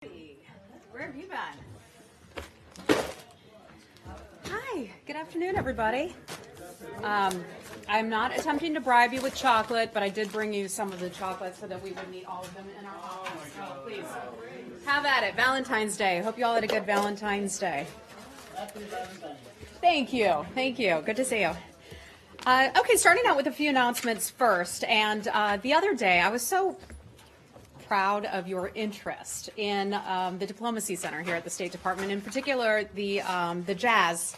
Where have you been? Hi, good afternoon, everybody. I'm not attempting to bribe you with chocolate, but I did bring you some of the chocolate so that we would eat all of them in our office. So please, have at it. Valentine's Day. Hope you all had a good Valentine's Day. Thank you. Thank you. Good to see you. Okay, starting out with a few announcements first. And the other day, I was so proud of your interest in the Diplomacy Center here at the State Department, in particular the jazz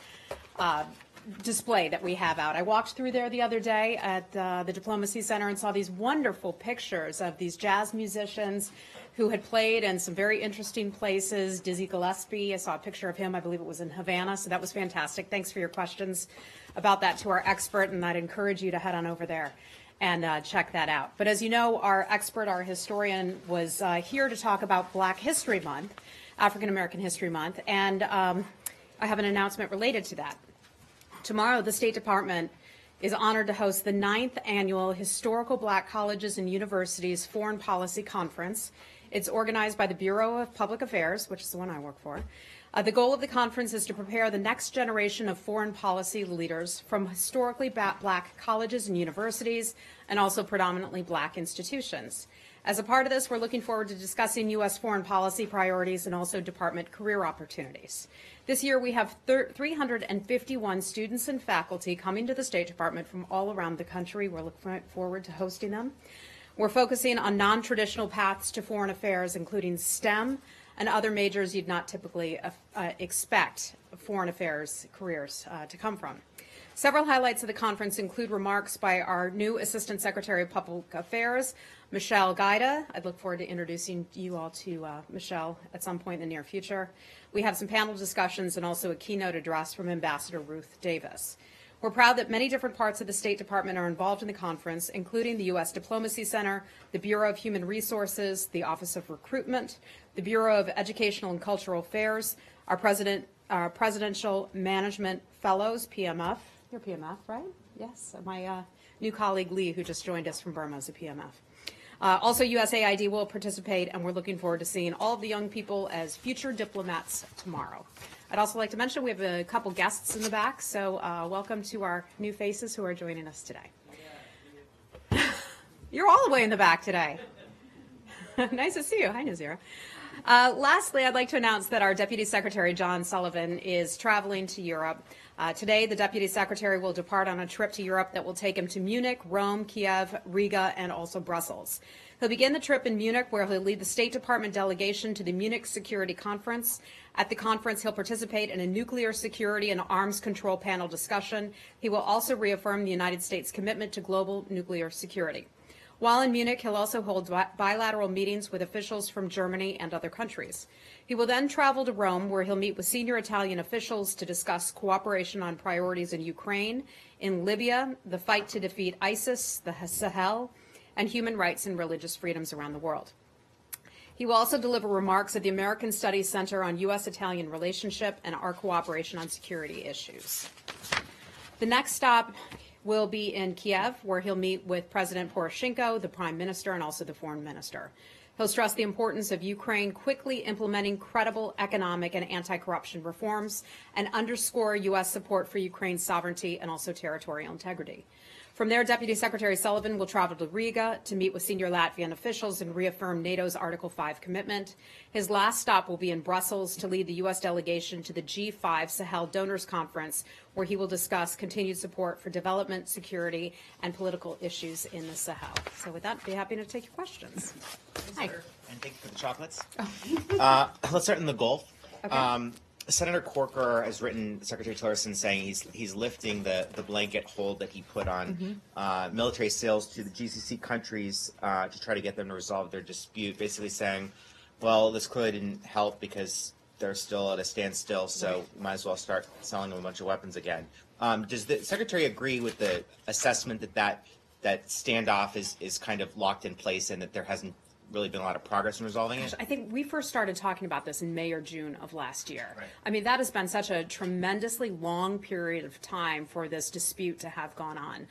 display that we have out. I walked through there the other day at the Diplomacy Center and saw these wonderful pictures of these jazz musicians who had played in some very interesting places. Dizzy Gillespie, I saw a picture of him, I believe it was in Havana, so that was fantastic. Thanks for your questions about that to our expert, and I'd encourage you to head on over there and check that out. But as you know, our expert, our historian, was here to talk about Black History Month, African American History Month, and I have an announcement related to that. Tomorrow, the State Department is honored to host the 9th Annual Historical Black Colleges and Universities Foreign Policy Conference. It's organized by the Bureau of Public Affairs, which is the one I work for. The goal of the conference is to prepare the next generation of foreign policy leaders from historically black colleges and universities, and also predominantly black institutions. As a part of this, we're looking forward to discussing U.S. foreign policy priorities and also department career opportunities. This year, we have 351 students and faculty coming to the State Department from all around the country. We're looking forward to hosting them. We're focusing on non-traditional paths to foreign affairs, including STEM and other majors you'd not typically expect foreign affairs careers to come from. Several highlights of the conference include remarks by our new Assistant Secretary of Public Affairs, Michelle Gaida. I'd look forward to introducing you all to Michelle at some point in the near future. We have some panel discussions and also a keynote address from Ambassador Ruth Davis. We're proud that many different parts of the State Department are involved in the conference, including the U.S. Diplomacy Center, the Bureau of Human Resources, the Office of Recruitment, the Bureau of Educational and Cultural Affairs, our Presidential Management Fellows, PMF. You're PMF, right? Yes. My new colleague, Lee, who just joined us from Burma, is a PMF. Also, USAID will participate, and we're looking forward to seeing all of the young people as future diplomats tomorrow. I'd also like to mention we have a couple guests in the back, so welcome to our new faces who are joining us today. You're all the way in the back today. Nice to see you. Hi, Nazira. Lastly, I'd like to announce that our Deputy Secretary, John Sullivan, is traveling to Europe. Today, the Deputy Secretary will depart on a trip to Europe that will take him to Munich, Rome, Kiev, Riga, and also Brussels. He'll begin the trip in Munich, where he'll lead the State Department delegation to the Munich Security Conference. At the conference, he'll participate in a nuclear security and arms control panel discussion. He will also reaffirm the United States' commitment to global nuclear security. While in Munich, he'll also hold bilateral meetings with officials from Germany and other countries. He will then travel to Rome, where he'll meet with senior Italian officials to discuss cooperation on priorities in Ukraine, in Libya, the fight to defeat ISIS, the Sahel, and human rights and religious freedoms around the world. He will also deliver remarks at the American Studies Center on U.S.-Italian relationship and our cooperation on security issues. The next stop will be in Kiev, where he'll meet with President Poroshenko, the Prime Minister, and also the Foreign Minister. He'll stress the importance of Ukraine quickly implementing credible economic and anti-corruption reforms and underscore U.S. support for Ukraine's sovereignty and also territorial integrity. From there, Deputy Secretary Sullivan will travel to Riga to meet with senior Latvian officials and reaffirm NATO's Article 5 commitment. His last stop will be in Brussels to lead the U.S. delegation to the G5 Sahel Donors Conference, where he will discuss continued support for development, security, and political issues in the Sahel. So with that, I'd be happy to take your questions. Hi. And thank you for the chocolates. Let's start in the Gulf. Okay. Senator Corker has written Secretary Tillerson saying he's lifting the blanket hold that he put on military sales to the GCC countries to try to get them to resolve their dispute, basically saying, well, this clearly didn't help because they're still at a standstill, so we might as well start selling them a bunch of weapons again. Does the Secretary agree with the assessment that standoff is kind of locked in place and that there hasn't really been a lot of progress in resolving it? I think we first started talking about this in May or June of last year. Right. I mean, that has been such a tremendously long period of time for this dispute to have gone on.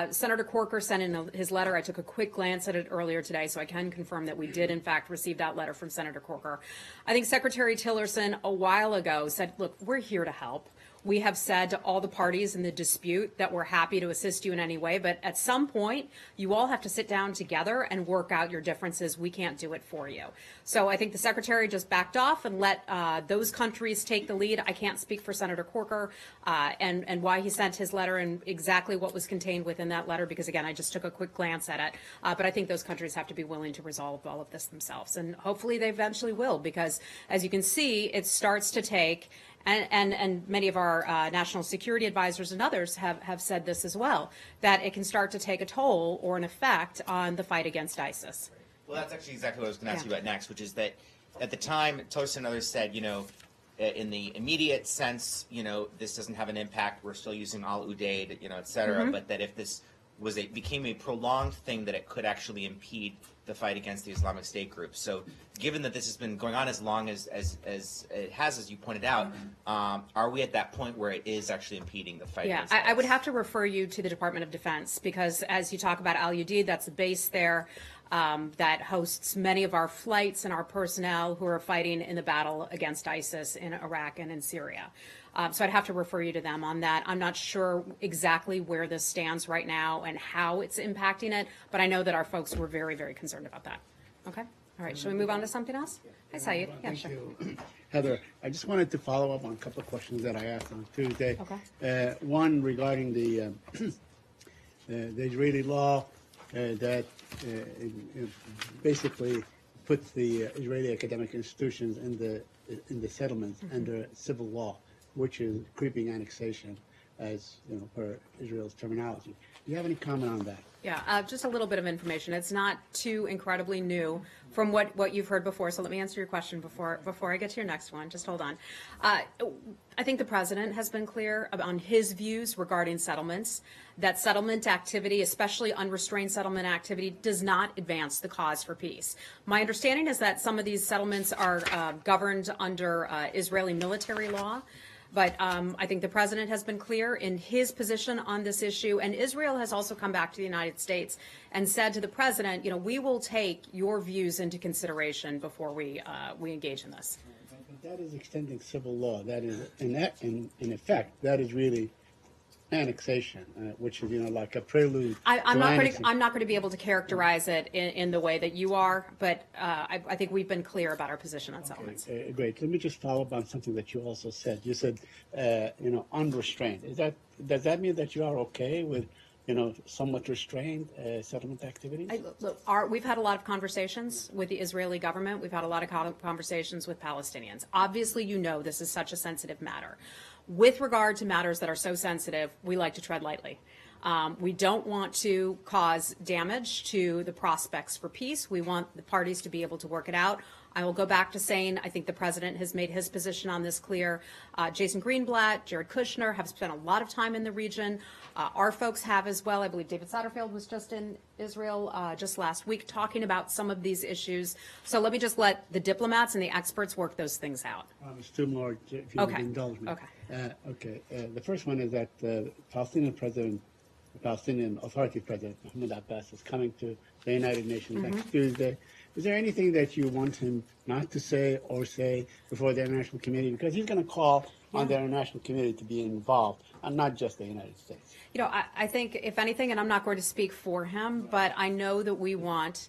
Senator Corker sent in his letter. I took a quick glance at it earlier today, so I can confirm that we did, in fact, receive that letter from Senator Corker. I think Secretary Tillerson a while ago said, look, we're here to help. We have said to all the parties in the dispute that we're happy to assist you in any way, but at some point, you all have to sit down together and work out your differences. We can't do it for you. So I think the Secretary just backed off and let those countries take the lead. I can't speak for Senator Corker and why he sent his letter and exactly what was contained within that letter, because, again, I just took a quick glance at it. But I think those countries have to be willing to resolve all of this themselves. And hopefully they eventually will, because, as you can see, it starts to take and many of our national security advisors and others have said this as well, that it can start to take a toll or an effect on the fight against ISIS. Well, that's actually exactly what I was going to ask you about next, which is that at the time, Tillerson and others said, in the immediate sense, this doesn't have an impact. We're still using al-Udeid, et cetera, but that if this became a prolonged thing, that it could actually impede the fight against the Islamic State group. So given that this has been going on as long as it has, as you pointed out, are we at that point where it is actually impeding the fight against ISIS? I would have to refer you to the Department of Defense, because as you talk about al-Udeid, that's a base there that hosts many of our flights and our personnel who are fighting in the battle against ISIS in Iraq and in Syria. So I'd have to refer you to them on that. I'm not sure exactly where this stands right now and how it's impacting it, but I know that our folks were very, very concerned about that. Okay? All right. Shall we move on to something else? Hi, Saeed. Yeah, Thank sure. you. Heather, I just wanted to follow up on a couple of questions that I asked on Tuesday. Okay. One regarding the Israeli law that basically puts the Israeli academic institutions in the settlements under civil law, which is creeping annexation, as per Israel's terminology. Do you have any comment on that? Yeah, just a little bit of information. It's not too incredibly new from what you've heard before. So let me answer your question before I get to your next one. Just hold on. I think the president has been clear on his views regarding settlements, that settlement activity, especially unrestrained settlement activity, does not advance the cause for peace. My understanding is that some of these settlements are governed under Israeli military law. But I think the president has been clear in his position on this issue, and Israel has also come back to the United States and said to the president, we will take your views into consideration before we engage in this. But that is extending civil law. That is, in effect, that is really annexation, which is like a prelude. I'm not going to be able to characterize it in the way that you are, but I think we've been clear about our position on settlements. Great. Let me just follow up on something that you also said. You said, unrestrained. Does that mean that you are okay with, somewhat restrained settlement activities? We've had a lot of conversations with the Israeli government. We've had a lot of conversations with Palestinians. Obviously, this is such a sensitive matter. With regard to matters that are so sensitive, we like to tread lightly. We don't want to cause damage to the prospects for peace. We want the parties to be able to work it out. I will go back to saying I think the president has made his position on this clear. Jason Greenblatt, Jared Kushner have spent a lot of time in the region. Our folks have as well. I believe David Satterfield was just in Israel just last week talking about some of these issues. So let me just let the diplomats and the experts work those things out. Two more, if you would indulge me. Okay. The first one is that the Palestinian Authority President, Mahmoud Abbas, is coming to the United Nations next Tuesday. Is there anything that you want him not to say or say before the international community? Because he's going to call on the international community to be involved, and not just the United States. I think, if anything, and I'm not going to speak for him, but I know that we want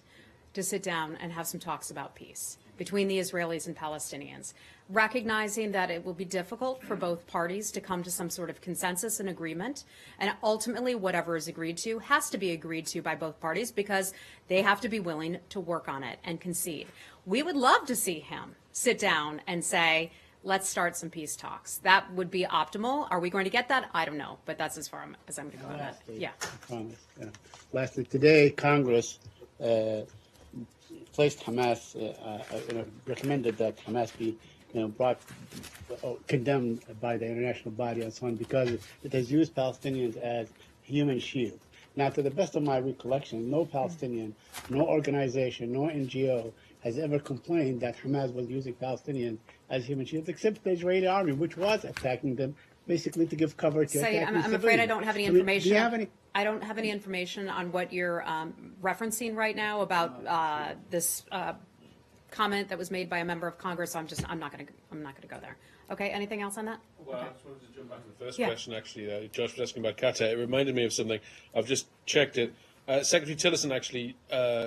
to sit down and have some talks about peace between the Israelis and Palestinians, recognizing that it will be difficult for both parties to come to some sort of consensus and agreement. And ultimately, whatever is agreed to has to be agreed to by both parties, because they have to be willing to work on it and concede. We would love to see him sit down and say, let's start some peace talks. That would be optimal. Are we going to get that? I don't know, but that's as far as I'm going to go on that. Yeah. I promise. Lastly, today, Congress placed Hamas, recommended that Hamas be condemned by the international body and so on, because it has used Palestinians as human shield. Now, to the best of my recollection, no Palestinian, no organization, no NGO has ever complained that Hamas was using Palestinians as human shields, except the Israeli army, which was attacking them basically to give cover to So attacking I'm afraid I civilians. don't have any I mean, information. do you have any? I don't have any information on what you're referencing right now about this comment that was made by a member of Congress. I'm not going to go there. Okay. Anything else on that? Well, I just wanted to jump back to the first Yeah. question, actually. Josh was asking about Qatar. It reminded me of something. I've just checked it. Secretary Tillerson actually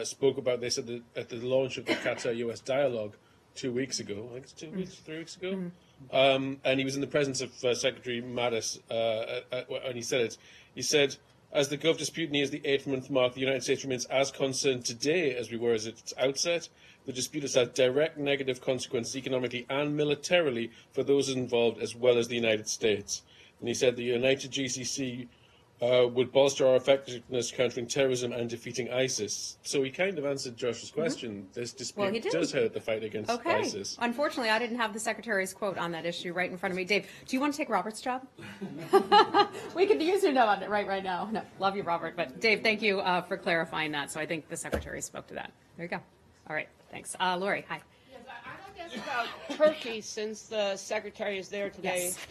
spoke about this at the launch of the Qatar-US dialogue 2 weeks ago. I think it's 2 weeks, 3 weeks ago. And he was in the presence of Secretary Mattis, and he said it. He said, as the Gulf dispute nears the 8th-month mark, the United States remains as concerned today as we were at its outset. The dispute has had direct negative consequences economically and militarily for those involved, as well as the United States. And he said the united GCC would bolster our effectiveness countering terrorism and defeating ISIS. So he kind of answered Josh's question. This Well, he dispute did. does hurt the fight against Okay. ISIS. Unfortunately, I didn't have the Secretary's quote on that issue right in front of me. Dave, do you want to take Robert's job? We could use your note on it right now. No, love you, Robert. But Dave, thank you for clarifying that. So I think the Secretary spoke to that. There you go. All right. Thanks. Lori, hi. Yes, I'd like to ask about Turkey since the Secretary is there today. Yes.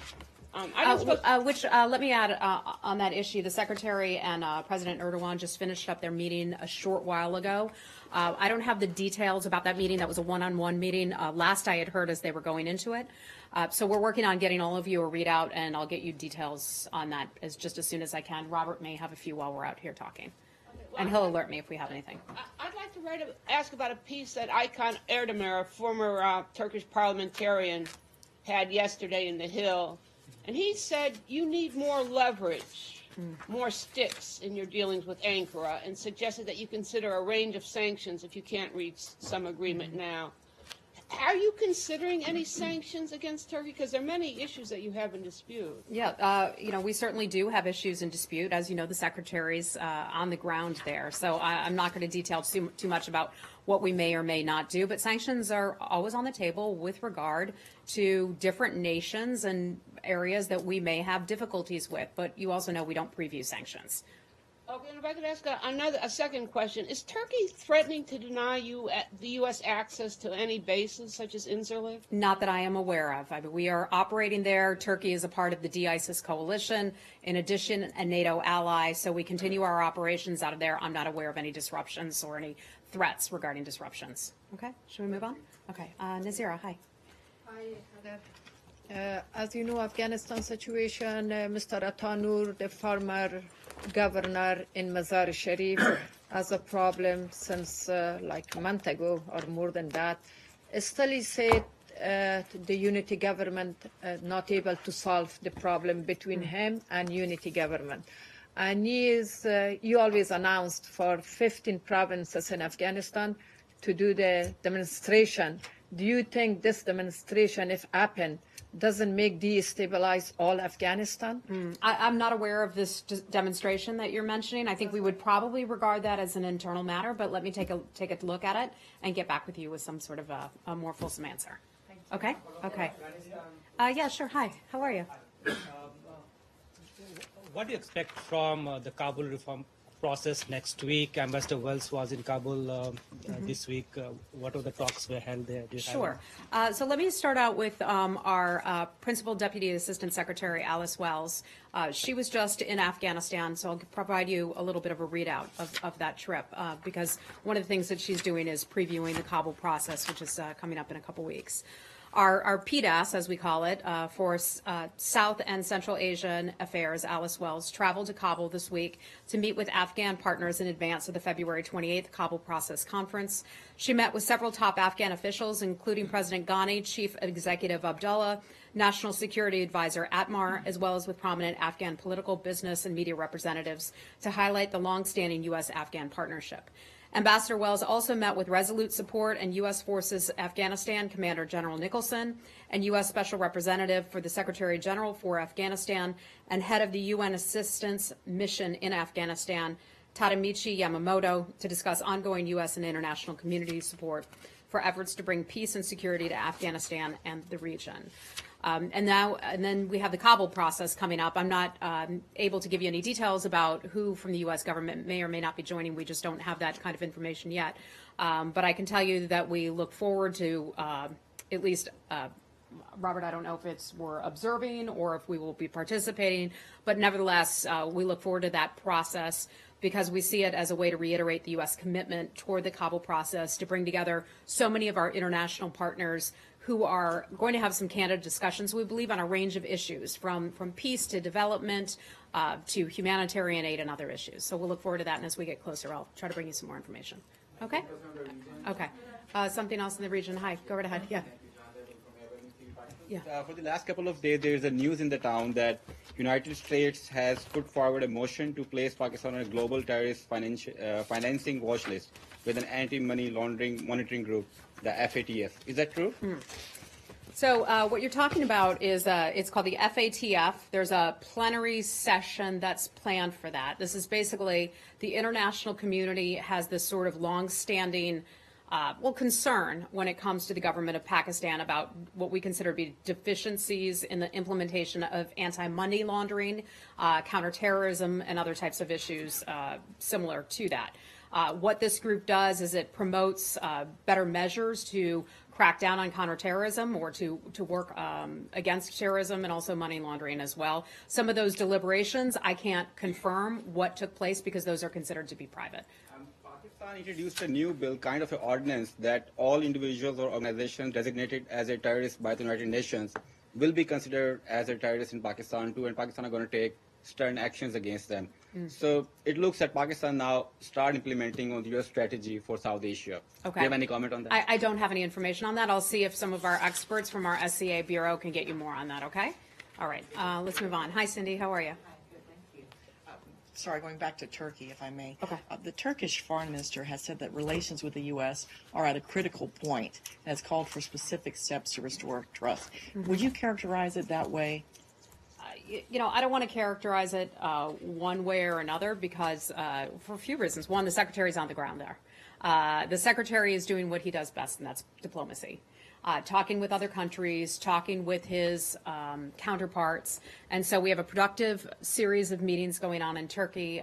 I don't suppose- Let me add on that issue, the Secretary and President Erdogan just finished up their meeting a short while ago. I don't have the details about that meeting. That was a one-on-one meeting. Last I had heard as they were going into it. So we're working on getting all of you a readout, and I'll get you details on that just as soon as I can. Robert may have a few while we're out here talking. And he'll alert me if we have anything. I'd like to ask about a piece that Aykan Erdemir, a former Turkish parliamentarian, had yesterday in The Hill. And he said you need more leverage, more sticks in your dealings with Ankara, and suggested that you consider a range of sanctions if you can't reach some agreement now. Are you considering any sanctions against Turkey? Because there are many issues that you have in dispute. Yeah, we certainly do have issues in dispute. As you know, the Secretary's on the ground there. So I'm not going to detail too much about what we may or may not do. But sanctions are always on the table with regard to different nations and areas that we may have difficulties with. But you also know we don't preview sanctions. Okay, and if I could ask a second question. Is Turkey threatening to deny the U.S. access to any bases such as Incirlik? Not that I am aware of. I mean, we are operating there. Turkey is a part of the de-ISIS coalition. In addition, a NATO ally. So we continue our operations out of there. I'm not aware of any disruptions or any threats regarding disruptions. Okay, should we move on? Okay, Nazira, hi. Hi, Heather. As you know, Afghanistan situation, Mr. Atanur, the former governor in Mazar Sharif, has a problem since like a month ago or more than that. Still, he said the unity government not able to solve the problem between him and unity government. And you always announced for 15 provinces in Afghanistan to do the demonstration. Do you think this demonstration, if happen, doesn't make destabilize all Afghanistan? I'm not aware of this demonstration that you're mentioning. I think we would probably regard that as an internal matter, but let me take a look at it and get back with you with some sort of a more fulsome answer. Okay? Okay. Yeah, sure. Hi. How are you? What do you expect from the Kabul reform process next week? Ambassador Wells was in Kabul this week. What are the talks were held there? Do you have Sure. So let me start out with our Principal Deputy Assistant Secretary, Alice Wells. She was just in Afghanistan, so I'll provide you a little bit of a readout of that trip, because one of the things that she's doing is previewing the Kabul process, which is coming up in a couple weeks. Our PDAS, as we call it, for South and Central Asian Affairs, Alice Wells, traveled to Kabul this week to meet with Afghan partners in advance of the February 28th Kabul Process Conference. She met with several top Afghan officials, including President Ghani, Chief Executive Abdullah, National Security Advisor Atmar, as well as with prominent Afghan political, business, and media representatives to highlight the longstanding U.S.-Afghan partnership. Ambassador Wells also met with Resolute Support and U.S. Forces Afghanistan Commander General Nicholson and U.S. Special Representative for the Secretary General for Afghanistan and head of the UN Assistance Mission in Afghanistan, Tadamichi Yamamoto, to discuss ongoing U.S. and international community support for efforts to bring peace and security to Afghanistan and the region. And then we have the Kabul process coming up. I'm not able to give you any details about who from the U.S. government may or may not be joining. We just don't have that kind of information yet. But I can tell you that we look forward to at least Robert, I don't know if we're observing or if we will be participating, but nevertheless, we look forward to that process because we see it as a way to reiterate the U.S. commitment toward the Kabul process to bring together so many of our international partners who are going to have some candid discussions, we believe, on a range of issues, from peace to development to humanitarian aid and other issues. So we'll look forward to that, and as we get closer, I'll try to bring you some more information. Okay? Okay. Something else in the region. Hi, go right ahead. Yeah. Yeah. For the last couple of days, there is a news in the town that United States has put forward a motion to place Pakistan on a global terrorist financing watch list with an anti-money laundering monitoring group, the FATF. Is that true? So what you're talking about is it's called the FATF. There's a plenary session that's planned for that. This is basically the international community has this sort of long-standing concern when it comes to the government of Pakistan about what we consider to be deficiencies in the implementation of anti-money laundering, counterterrorism, and other types of issues similar to that. What this group does is it promotes better measures to crack down on counterterrorism or to work against terrorism and also money laundering as well. Some of those deliberations, I can't confirm what took place because those are considered to be private. Pakistan introduced a new bill, kind of an ordinance, that all individuals or organizations designated as a terrorist by the United Nations will be considered as a terrorist in Pakistan too, and Pakistan are going to take stern actions against them. So it looks that Pakistan now start implementing on the U.S. strategy for South Asia. Okay. Do you have any comment on that? I don't have any information on that. I'll see if some of our experts from our SCA Bureau can get you more on that, okay? All right, let's move on. Hi, Cindy, how are you? Sorry, going back to Turkey, if I may. Okay. The Turkish foreign minister has said that relations with the U.S. are at a critical point and has called for specific steps to restore trust. Would you characterize it that way? You know, I don't want to characterize it one way or another because for a few reasons. One, the secretary's on the ground there. The secretary is doing what he does best, and that's diplomacy. Talking with other countries, talking with his counterparts. And so we have a productive series of meetings going on in Turkey.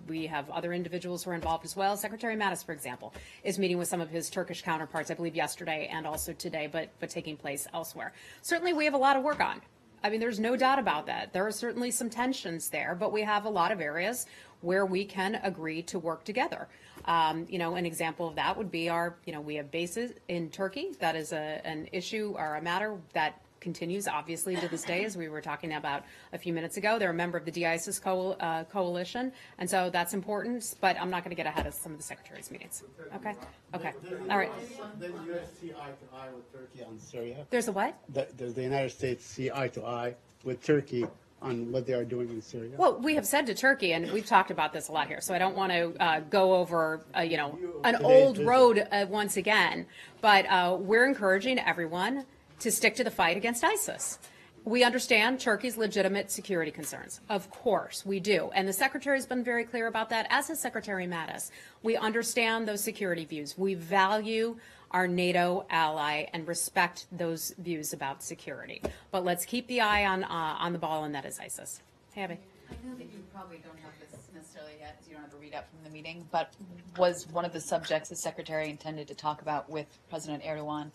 We have other individuals who are involved as well. Secretary Mattis, for example, is meeting with some of his Turkish counterparts, I believe yesterday and also today, but taking place elsewhere. Certainly we have a lot of work on. I mean, there's no doubt about that. There are certainly some tensions there, but we have a lot of areas where we can agree to work together. You know, an example of that would be we have bases in Turkey. That is an issue or a matter that continues, obviously, to this day, as we were talking about a few minutes ago. They're a member of the de-ISIS coalition, and so that's important, but I'm not going to get ahead of some of the Secretary's meetings. Okay? Okay. All right. Does the U.S. see eye to eye with Turkey on Syria? There's a what? Does the United States see eye to eye with Turkey on what they are doing in Syria? Well, we have said to Turkey, and we've talked about this a lot here, so I don't want to go over, an old road once again, but we're encouraging everyone to stick to the fight against ISIS. We understand Turkey's legitimate security concerns. Of course, we do. And the Secretary has been very clear about that, as has Secretary Mattis. We understand those security views. We value our NATO ally and respect those views about security. But let's keep the eye on the ball, and that is ISIS. Hey, Abby. I know that you probably don't have this necessarily yet, as you don't have a readout from the meeting, but was one of the subjects the Secretary intended to talk about with President Erdogan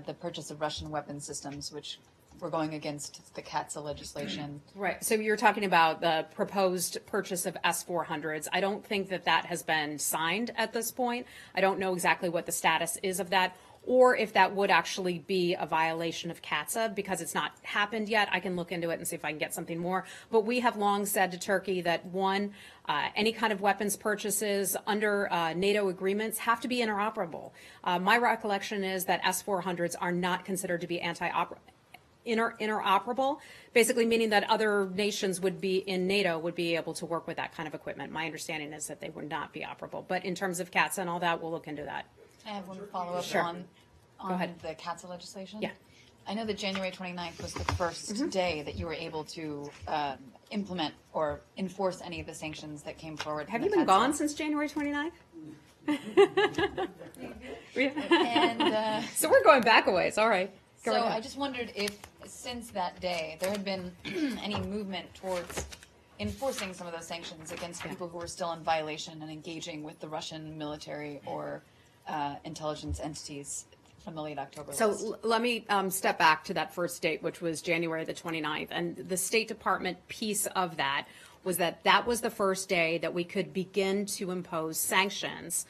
the purchase of Russian weapon systems, which were going against the CATSA legislation? Right. So you're talking about the proposed purchase of S-400s. I don't think that has been signed at this point. I don't know exactly what the status is of that, or if that would actually be a violation of CATSA, because it's not happened yet. I can look into it and see if I can get something more. But we have long said to Turkey that, one, any kind of weapons purchases under NATO agreements have to be interoperable. My recollection is that S-400s are not considered to be interoperable, basically meaning that other nations would be in NATO would be able to work with that kind of equipment. My understanding is that they would not be operable. But in terms of CATSA and all that, we'll look into that. I have one follow-up Sure. on ahead. the CATSA legislation. Yeah. I know that January 29th was the first day that you were able to implement or enforce any of the sanctions that came forward. Have from you the been CATSA. gone since January 29th? And So we're going back a ways. All right. Go so ahead. I just wondered if, since that day, there had been any movement towards enforcing some of those sanctions against people who were still in violation and engaging with the Russian military or intelligence entities from the late October So list. let me step back to that first date, which was January the 29th. And the State Department piece of that was that was the first day that we could begin to impose sanctions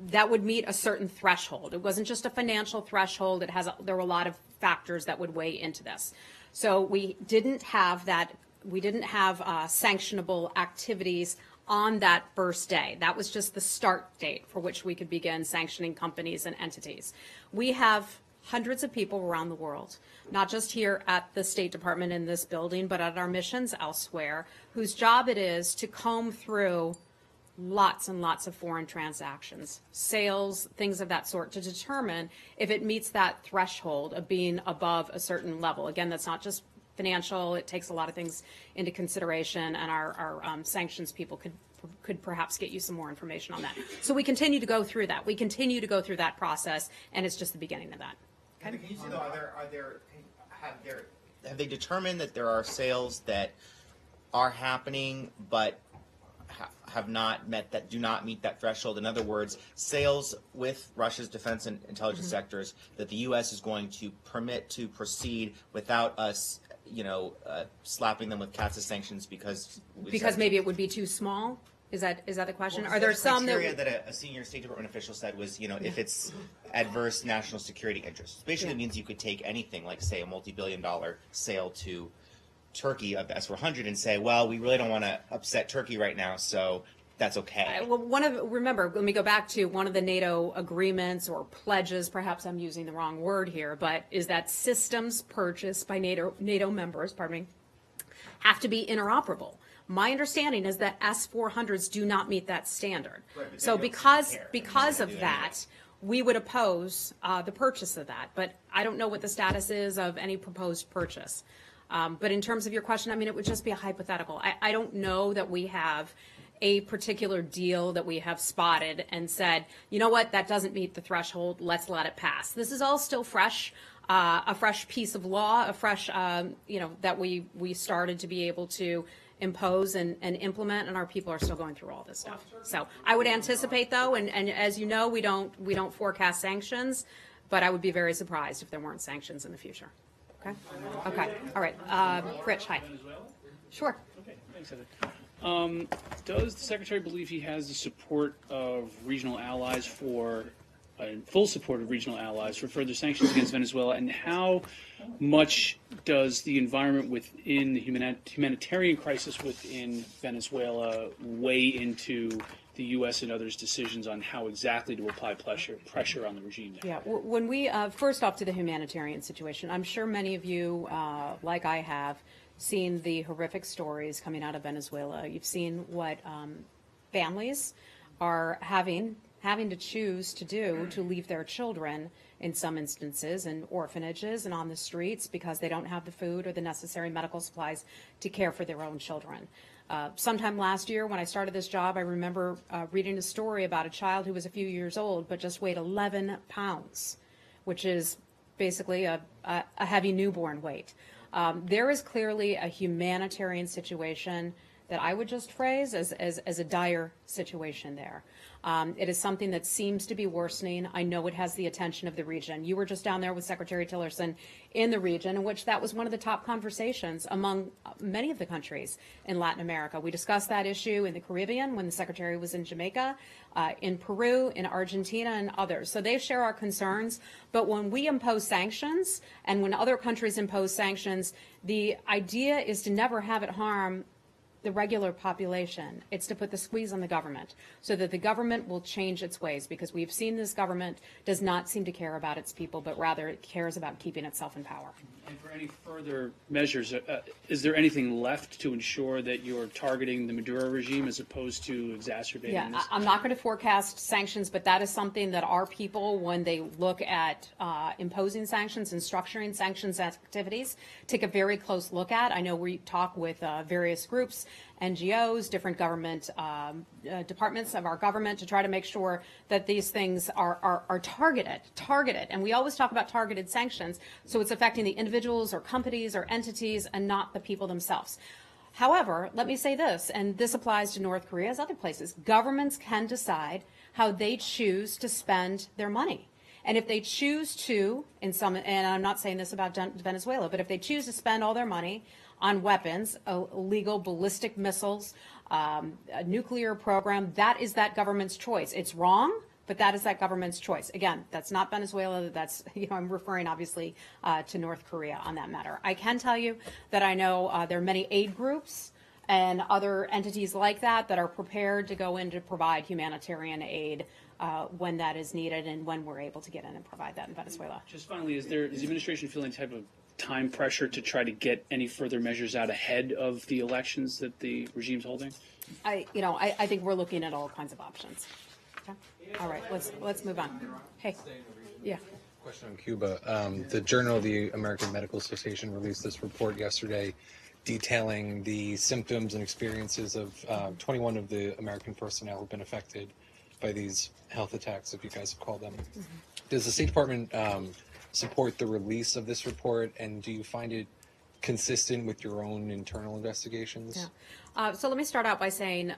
that would meet a certain threshold. It wasn't just a financial threshold. There were a lot of factors that would weigh into this. So we didn't have that. We didn't have sanctionable activities on that first day. That was just the start date for which we could begin sanctioning companies and entities. We have hundreds of people around the world, not just here at the State Department in this building, but at our missions elsewhere, whose job it is to comb through lots and lots of foreign transactions, sales, things of that sort, to determine if it meets that threshold of being above a certain level. Again, that's not just financial. It takes a lot of things into consideration, and our sanctions people could perhaps get you some more information on that. So we continue to go through that. We continue to go through that process, and it's just the beginning of that. Can you see, though, have they determined that there are sales that are happening but have not met that, do not meet that threshold? In other words, sales with Russia's defense and intelligence sectors that the U.S. is going to permit to proceed without us, slapping them with CAATSA sanctions because Maybe it would be too small. Is that the question? Well, Are there the some criteria that a senior State Department official said was, if it's adverse national security interests? Basically means you could take anything, like say a multi-billion-dollar sale to Turkey of S-400 and say, well, we really don't want to upset Turkey right now, so that's okay. Well, remember, let me go back to one of the NATO agreements or pledges, perhaps I'm using the wrong word here, but is that systems purchased by NATO members, have to be interoperable. My understanding is that S-400s do not meet that standard. Right, but So they don't because care. of that, we would oppose the purchase of that. But I don't know what the status is of any proposed purchase. But in terms of your question, it would just be a hypothetical. I don't know that we have a particular deal that we have spotted and said, you know what, that doesn't meet the threshold, let's let it pass. This is all still fresh, a fresh piece of law, a fresh, that we started to be able to impose and implement, and our people are still going through all this stuff. So I would anticipate, though, and as you know, we don't forecast sanctions, but I would be very surprised if there weren't sanctions in the future. Okay. All right. Rich, hi. Sure. Okay. Thanks, Heather. Does the Secretary believe he has the support of regional allies full support of regional allies for further sanctions against Venezuela, and how much does the environment within the humanitarian crisis within Venezuela weigh into the U.S. and others' decisions on how exactly to apply pressure on the regime there? Yeah, when we, first off to the humanitarian situation, I'm sure many of you, like I have, seen the horrific stories coming out of Venezuela. You've seen what families are having to choose to do to leave their children in some instances in orphanages and on the streets because they don't have the food or the necessary medical supplies to care for their own children. Sometime last year when I started this job, I remember reading a story about a child who was a few years old but just weighed 11 pounds, which is basically a heavy newborn weight. There is clearly a humanitarian situation that I would just phrase as a dire situation there. It is something that seems to be worsening. I know it has the attention of the region. You were just down there with Secretary Tillerson in the region, in which that was one of the top conversations among many of the countries in Latin America. We discussed that issue in the Caribbean when the Secretary was in Jamaica, in Peru, in Argentina, and others. So they share our concerns. But when we impose sanctions and when other countries impose sanctions, the idea is to never have it harm the regular population. It's to put the squeeze on the government so that the government will change its ways, because we've seen this government does not seem to care about its people, but rather it cares about keeping itself in power. And for any further measures, is there anything left to ensure that you're targeting the Maduro regime as opposed to exacerbating this? I'm not going to forecast sanctions, but that is something that our people, when they look at imposing sanctions and structuring sanctions activities, take a very close look at. I know we talk with various groups, NGOs, different government departments of our government to try to make sure that these things are targeted. And we always talk about targeted sanctions, so it's affecting the individuals or companies or entities and not the people themselves. However, let me say this, and this applies to North Korea as other places. Governments can decide how they choose to spend their money. And if they choose to, and I'm not saying this about Venezuela, but if they choose to spend all their money on weapons, illegal ballistic missiles, a nuclear program, that is that government's choice. It's wrong, but that is that government's choice. Again, that's not Venezuela. That's, I'm referring obviously to North Korea on that matter. I can tell you that I know there are many aid groups and other entities like that that are prepared to go in to provide humanitarian aid when that is needed and when we're able to get in and provide that in Venezuela. Just finally, is the administration feeling any type of time pressure to try to get any further measures out ahead of the elections that the regime's holding? I think we're looking at all kinds of options. Okay? All right, let's move on. Hey, yeah. Question on Cuba. The Journal of the American Medical Association released this report yesterday detailing the symptoms and experiences of 21 of the American personnel who've been affected by these health attacks, if you guys have called them. Mm-hmm. Does the State Department support the release of this report, and do you find it consistent with your own internal investigations? Yeah. So let me start out by saying,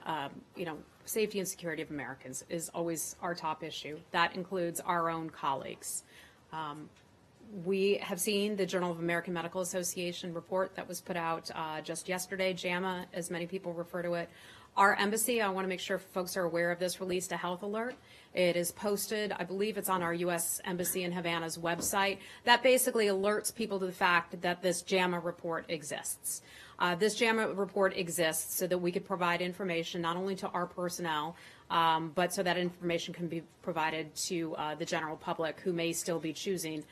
safety and security of Americans is always our top issue. That includes our own colleagues. We have seen the Journal of American Medical Association report that was put out just yesterday, JAMA, as many people refer to it. Our embassy, I want to make sure folks are aware of this, released a health alert. It is posted, I believe it's on our U.S. Embassy in Havana's website. That basically alerts people to the fact that this JAMA report exists. This JAMA report exists so that we could provide information not only to our personnel, but so that information can be provided to the general public who may still be choosing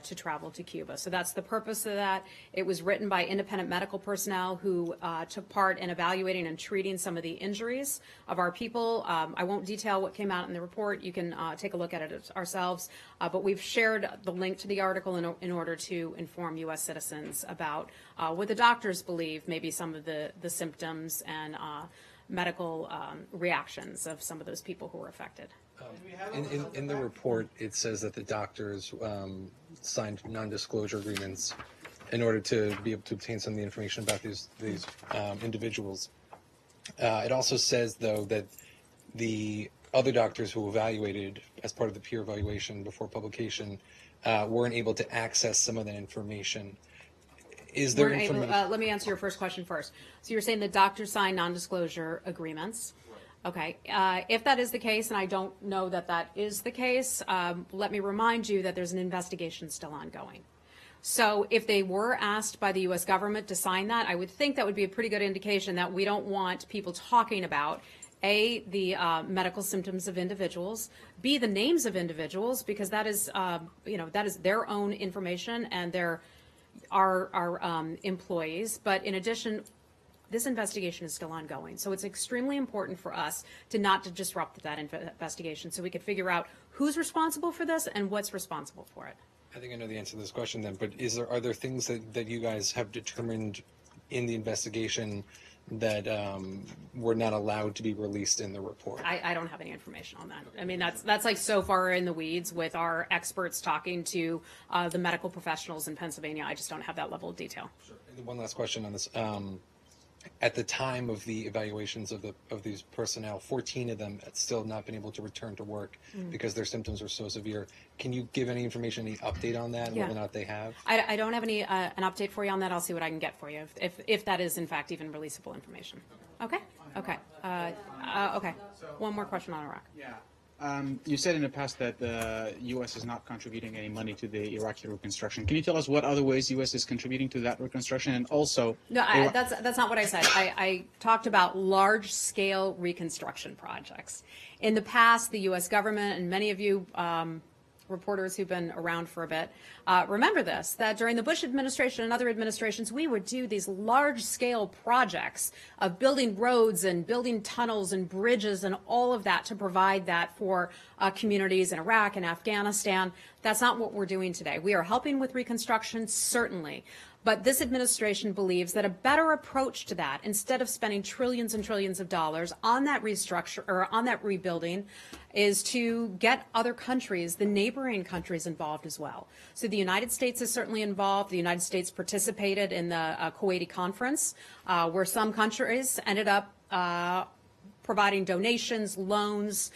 to travel to Cuba. So that's the purpose of that. It was written by independent medical personnel who took part in evaluating and treating some of the injuries of our people. I won't detail what came out in the report. You can take a look at it ourselves. But we've shared the link to the article in order to inform U.S. citizens about what the doctors believe may be some of the symptoms and medical reactions of some of those people who were affected. In the report, it says that the doctors signed non-disclosure agreements in order to be able to obtain some of the information about these individuals. It also says, though, that the other doctors who evaluated as part of the peer evaluation before publication weren't able to access some of that information. Is there information? Let me answer your first question first. So you're saying the doctors signed non-disclosure agreements. Okay. If that is the case, and I don't know that that is the case, let me remind you that there's an investigation still ongoing. So if they were asked by the U.S. government to sign that, I would think that would be a pretty good indication that we don't want people talking about, A, the medical symptoms of individuals, B, the names of individuals, because that is, that is their own information and our employees. But in addition, this investigation is still ongoing. So it's extremely important for us to not to disrupt that investigation so we could figure out who's responsible for this and what's responsible for it. I think I know the answer to this question then, but are there things that you guys have determined in the investigation that were not allowed to be released in the report? I don't have any information on that. I mean, that's like so far in the weeds with our experts talking to the medical professionals in Pennsylvania. I just don't have that level of detail. Sure. And one last question on this. At the time of the evaluations of these personnel, 14 of them had still not been able to return to work because their symptoms were so severe. Can you give any information, any update on that, and whether or not they have? I don't have any an update for you on that. I'll see what I can get for you if that is in fact even releasable information. Okay. Okay. Okay. One more question on Iraq. Yeah. You said in the past that the U.S. is not contributing any money to the Iraqi reconstruction. Can you tell us what other ways U.S. is contributing to that reconstruction? And also, no, that's not what I said. I talked about large-scale reconstruction projects. In the past, the U.S. government and many of you reporters who've been around for a bit remember this, that during the Bush administration and other administrations, we would do these large-scale projects of building roads and building tunnels and bridges and all of that to provide that for communities in Iraq and Afghanistan. That's not what we're doing today. We are helping with reconstruction, certainly. But this administration believes that a better approach to that, instead of spending trillions and trillions of dollars on that restructure or on that rebuilding, is to get other countries, the neighboring countries, involved as well. So the United States is certainly involved. The United States participated in the Kuwaiti conference, where some countries ended up providing donations, loans,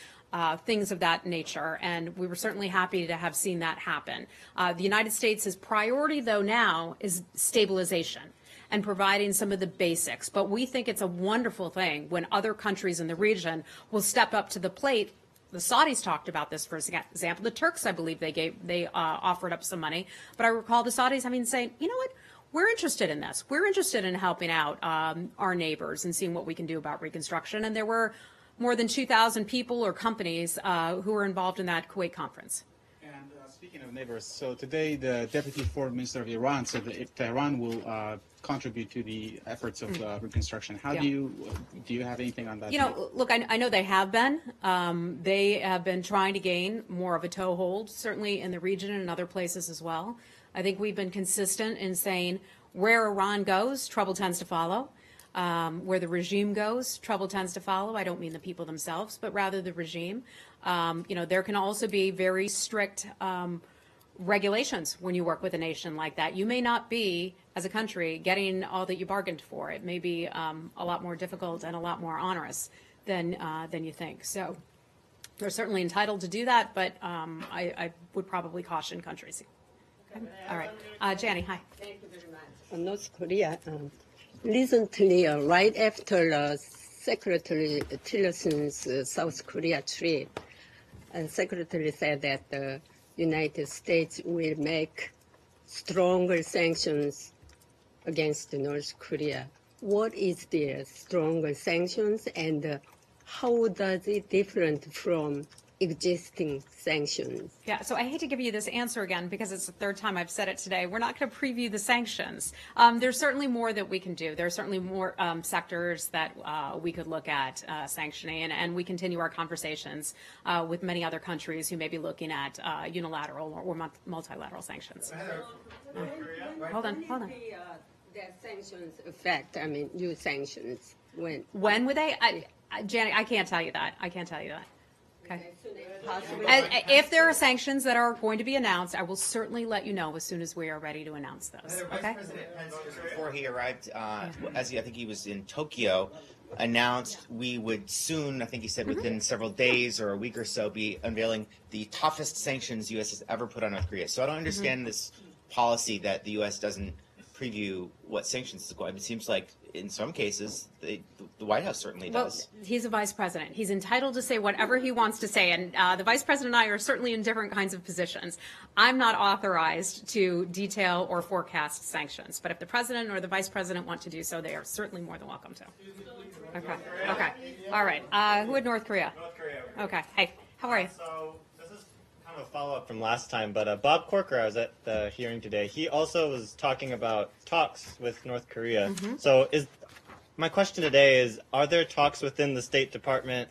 things of that nature, and we were certainly happy to have seen that happen. The United States' priority, though, now is stabilization and providing some of the basics. But we think it's a wonderful thing when other countries in the region will step up to the plate. The Saudis talked about this, for example. The Turks, I believe, they offered up some money. But I recall the Saudis saying, you know what? We're interested in this. We're interested in helping out our neighbors and seeing what we can do about reconstruction. And there were more than 2,000 people or companies who were involved in that Kuwait conference. And speaking of neighbors, so today the Deputy Foreign Minister of Iran said that if Tehran will contribute to the efforts of reconstruction, how do you have anything on that? Look, I know they have been. They have been trying to gain more of a toehold, certainly in the region and in other places as well. I think we've been consistent in saying where Iran goes, trouble tends to follow. Where the regime goes, trouble tends to follow. I don't mean the people themselves, but rather the regime. There can also be very strict regulations when you work with a nation like that. You may not be, as a country, getting all that you bargained for. It may be a lot more difficult and a lot more onerous than you think. So they're certainly entitled to do that, but I would probably caution countries. Okay. All right. Jani, hi. Thank you very much. North Korea. Recently, right after Secretary Tillerson's South Korea trip, and Secretary said that the United States will make stronger sanctions against North Korea. What is the stronger sanctions, and how does it different from existing sanctions? Yeah, so I hate to give you this answer again because it's the third time I've said it today. We're not going to preview the sanctions. There's certainly more that we can do. There's certainly more sectors that we could look at sanctioning, and we continue our conversations with many other countries who may be looking at unilateral or multilateral sanctions. Hold on. The sanctions affect, new sanctions, when? When would they? Janet, I can't tell you that. Okay. If there are sanctions that are going to be announced, I will certainly let you know as soon as we are ready to announce those. Okay. President Pence, before he arrived, I think he was in Tokyo, announced we would soon, I think he said within several days or a week or so, be unveiling the toughest sanctions the U.S. has ever put on North Korea. So I don't understand this policy that the U.S. doesn't preview what sanctions is going. It seems like in some cases the White House certainly does. Well, he's a vice president. He's entitled to say whatever he wants to say, and the vice president and I are certainly in different kinds of positions. I'm not authorized to detail or forecast sanctions, but if the president or the vice president want to do so, they are certainly more than welcome to. Okay. All right. Who had North Korea? North Korea. Okay. Hey, how are you? So this is kind of a follow-up from last time, but Bob Corker, I was at the hearing today. He also was talking about talks with North Korea. So my question today is, are there talks within the State Department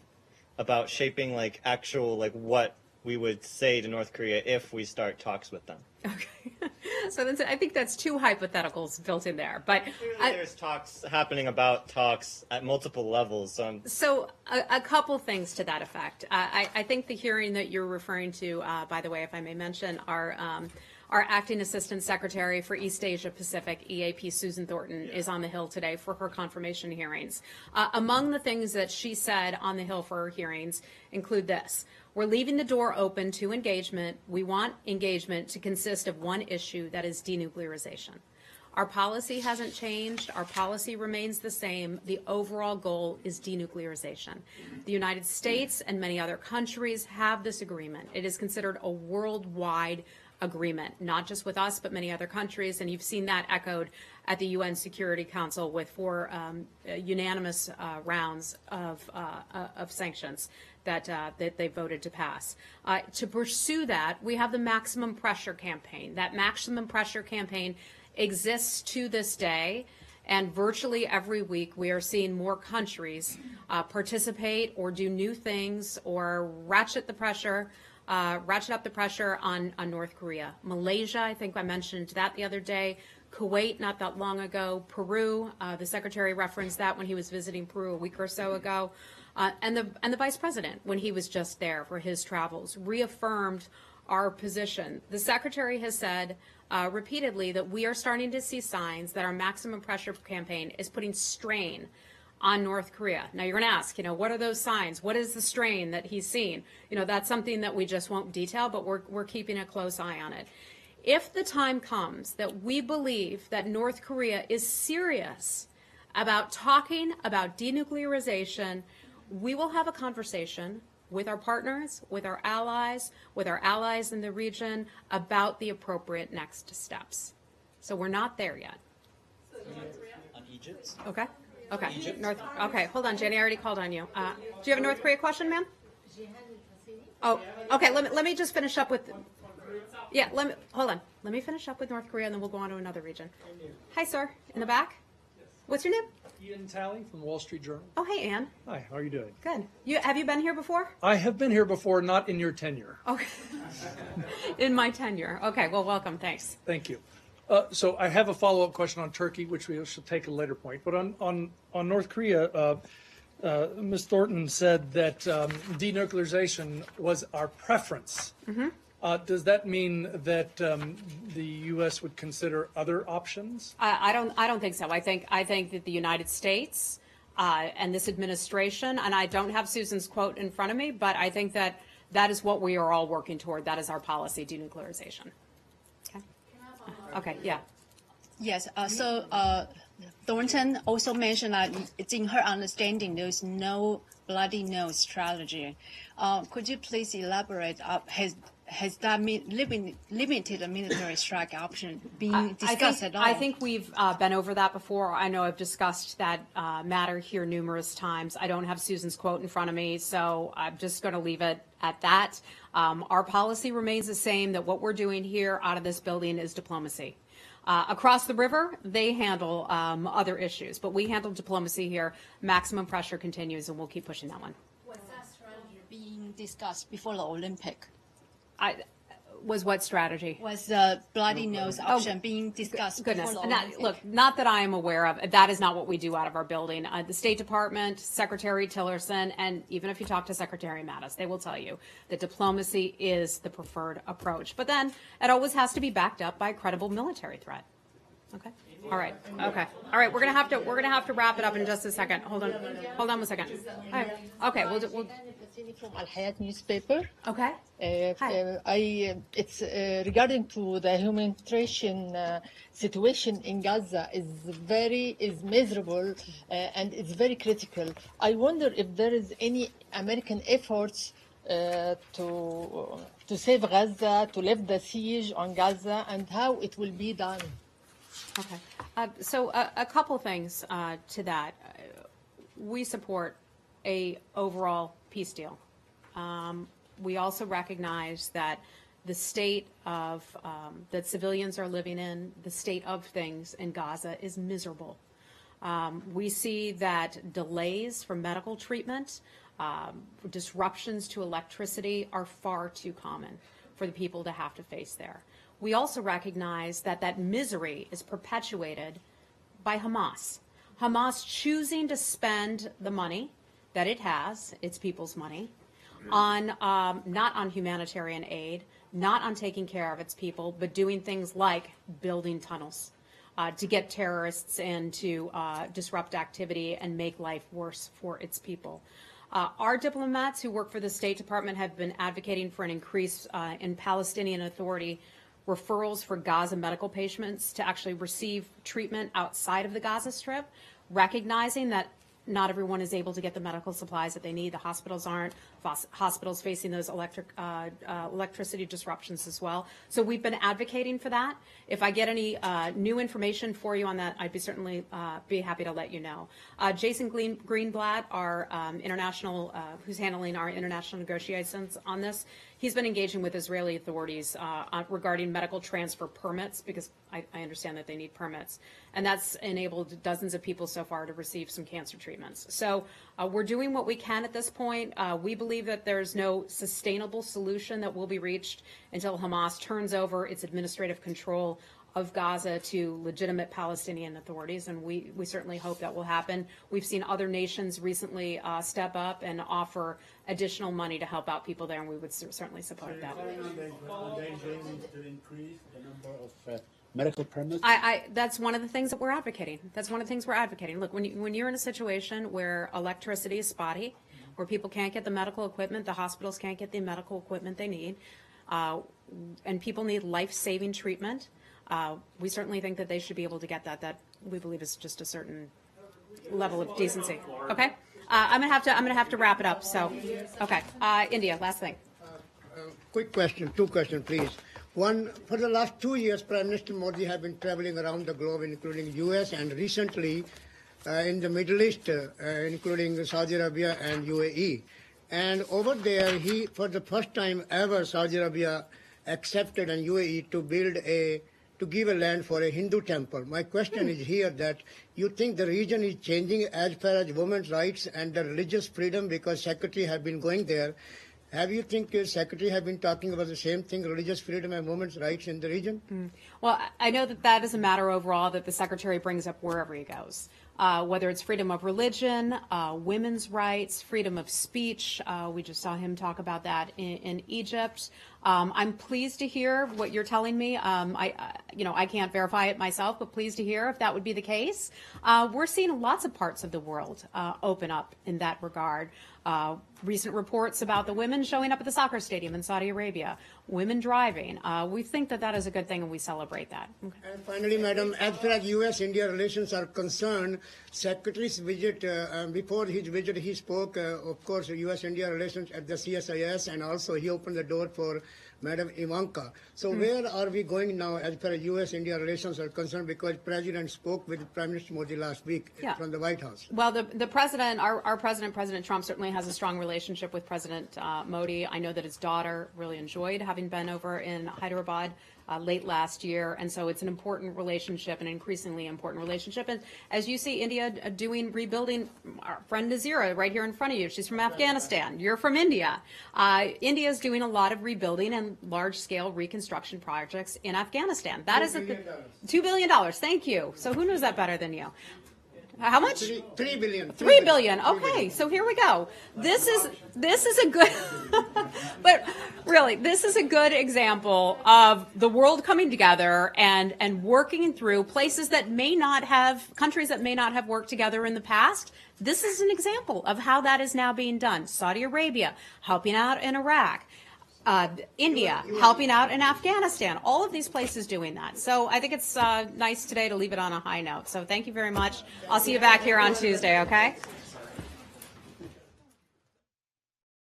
about shaping actual what we would say to North Korea if we start talks with them? Okay. So I think that's two hypotheticals built in there. But there's talks happening about talks at multiple levels. So a couple things to that effect. I think the hearing that you're referring to, by the way, if I may mention, our acting assistant secretary for East Asia Pacific, EAP Susan Thornton, is on the Hill today for her confirmation hearings. Among the things that she said on the Hill for her hearings include this. We're leaving the door open to engagement. We want engagement to consist of one issue, that is denuclearization. Our policy hasn't changed. Our policy remains the same. The overall goal is denuclearization. The United States and many other countries have this agreement. It is considered a worldwide agreement, not just with us, but many other countries. And you've seen that echoed at the UN Security Council with 4 unanimous rounds of sanctions that they voted to pass. To pursue that, we have the maximum pressure campaign. That maximum pressure campaign exists to this day, and virtually every week we are seeing more countries participate or do new things or ratchet up the pressure on North Korea. Malaysia, I think I mentioned that the other day. Kuwait, not that long ago. Peru, the secretary referenced that when he was visiting Peru a week or so ago. And the vice president, when he was just there for his travels, reaffirmed our position. The secretary has said repeatedly that we are starting to see signs that our maximum pressure campaign is putting strain on North Korea. Now you're going to ask, what are those signs? What is the strain that he's seen? That's something that we just won't detail, but we're keeping a close eye on it. If the time comes that we believe that North Korea is serious about talking about denuclearization, we will have a conversation with our partners, with our allies in the region about the appropriate next steps. So we're not there yet. On Egypt? Okay. Okay, hold on, Jenny, I already called on you. Do you have a North Korea question, ma'am? Oh, okay, let me just finish up with, hold on. Let me finish up with North Korea and then we'll go on to another region. Hi, sir, in the back. What's your name? Ian Talley from the Wall Street Journal. Oh, hey, Ann. Hi, how are you doing? Good. Have you been here before? I have been here before, not in your tenure. Okay. In my tenure. Okay, well, welcome, thanks. Thank you. So I have a follow-up question on Turkey, which we shall take at a later point. But on North Korea, Ms. Thornton said that denuclearization was our preference. Mm-hmm. Does that mean that the U.S. would consider other options? I don't think so. I think that the United States and this administration, and I don't have Susan's quote in front of me, but I think that is what we are all working toward. That is our policy, denuclearization. Okay, yeah. Yes, Thornton also mentioned that it's in her understanding there's no bloody nose strategy. Could you please elaborate? Has that limited military strike option being discussed at all? I think we've been over that before. I know I've discussed that matter here numerous times. I don't have Susan's quote in front of me, so I'm just going to leave it at that. Our policy remains the same, that what we're doing here out of this building is diplomacy. Across the river, they handle other issues, but we handle diplomacy here. Maximum pressure continues, and we'll keep pushing that one. Was that strategy being discussed before the Olympic? Was what strategy? Was the bloody nose option being discussed? Goodness. Before the Olympic? Look, not that I am aware of. That is not what we do out of our building. The State Department, Secretary Tillerson, and even if you talk to Secretary Mattis, they will tell you that diplomacy is the preferred approach. But then it always has to be backed up by a credible military threat. Okay. All right. Okay. All right. We're gonna have to wrap it up in just a second. Hold on 1 second. All right. Okay. We'll From Al Hayat newspaper. Okay. It's regarding to the humanitarian situation in Gaza is miserable and it's very critical. I wonder if there is any American efforts to save Gaza, to lift the siege on Gaza, and how it will be done. Okay. So a couple things to that. We support a overall peace deal. We also recognize that the state of that civilians are living in, the state of things in Gaza is miserable. We see that delays for medical treatment, disruptions to electricity are far too common for the people to have to face there. We also recognize that misery is perpetuated by Hamas. Hamas choosing to spend the money that it has, its people's money, on not on humanitarian aid, not on taking care of its people, but doing things like building tunnels to get terrorists in to disrupt activity and make life worse for its people. Our diplomats who work for the State Department have been advocating for an increase in Palestinian Authority referrals for Gaza medical patients to actually receive treatment outside of the Gaza Strip, recognizing that not everyone is able to get the medical supplies that they need. The hospitals aren't. Hospitals facing those electricity disruptions as well. So we've been advocating for that. If I get any new information for you on that, I'd certainly be happy to let you know. Jason Greenblatt, our international, who's handling our international negotiations on this, he's been engaging with Israeli authorities regarding medical transfer permits, because I understand that they need permits. And that's enabled dozens of people so far to receive some cancer treatments. So we're doing what we can at this point. We believe that there's no sustainable solution that will be reached until Hamas turns over its administrative control of Gaza to legitimate Palestinian authorities, and we certainly hope that will happen. We've seen other nations recently step up and offer additional money to help out people there, and we would certainly support that. To increase the number of medical permits? That's one of the things that we're advocating. That's one of the things we're advocating. Look, when you're in a situation where electricity is spotty, where people can't get the medical equipment, the hospitals can't get the medical equipment they need, and people need life-saving treatment, we certainly think that they should be able to get that. That we believe is just a certain level of decency. Okay, I'm gonna have to wrap it up. So, okay, India, last thing. Quick question, two questions, please. One, for the last 2 years, Prime Minister Modi has been traveling around the globe, including U.S. and recently in the Middle East, including Saudi Arabia and UAE. And over there, he, for the first time ever, Saudi Arabia accepted and UAE to give a land for a Hindu temple. My question is here that you think the region is changing as far as women's rights and the religious freedom, because Secretary have been going there. Have you think Secretary have been talking about the same thing, religious freedom and women's rights in the region? Well, I know that is a matter overall that the Secretary brings up wherever he goes. Whether it's freedom of religion, women's rights, freedom of speech. We just saw him talk about that in Egypt. I'm pleased to hear what you're telling me. I can't verify it myself, but pleased to hear if that would be the case. We're seeing lots of parts of the world open up in that regard. Recent reports about the women showing up at the soccer stadium in Saudi Arabia, women driving. We think that is a good thing, and we celebrate that. Okay. And finally, Madam, as far as U.S.-India relations are concerned, Secretary's visit, before his visit, he spoke, of course, U.S.-India relations at the CSIS, and also he opened the door for Madam Ivanka. So where are we going now as far as U.S.-India relations are concerned? Because President spoke with Prime Minister Modi last week from the White House. Well, the president, our president, President Trump, certainly has a strong relationship with President Modi. I know that his daughter really enjoyed having been over in Hyderabad late last year, and so it's an important relationship, an increasingly important relationship. And as you see India rebuilding, our friend Nazira right here in front of you, she's from Afghanistan. You're from India. India is doing a lot of rebuilding and large-scale reconstruction projects in Afghanistan. That is $2 billion. Thank you. So who knows that better than you? How much? $3 billion. $3 billion. Okay, so here we go. This is a good, but really, this is a good example of the world coming together and working through places that countries that may not have worked together in the past. This is an example of how that is now being done. Saudi Arabia helping out in Iraq. India helping out in Afghanistan, all of these places doing that. So I think it's nice today to leave it on a high note. So thank you very much. I'll see you back here on Tuesday, okay?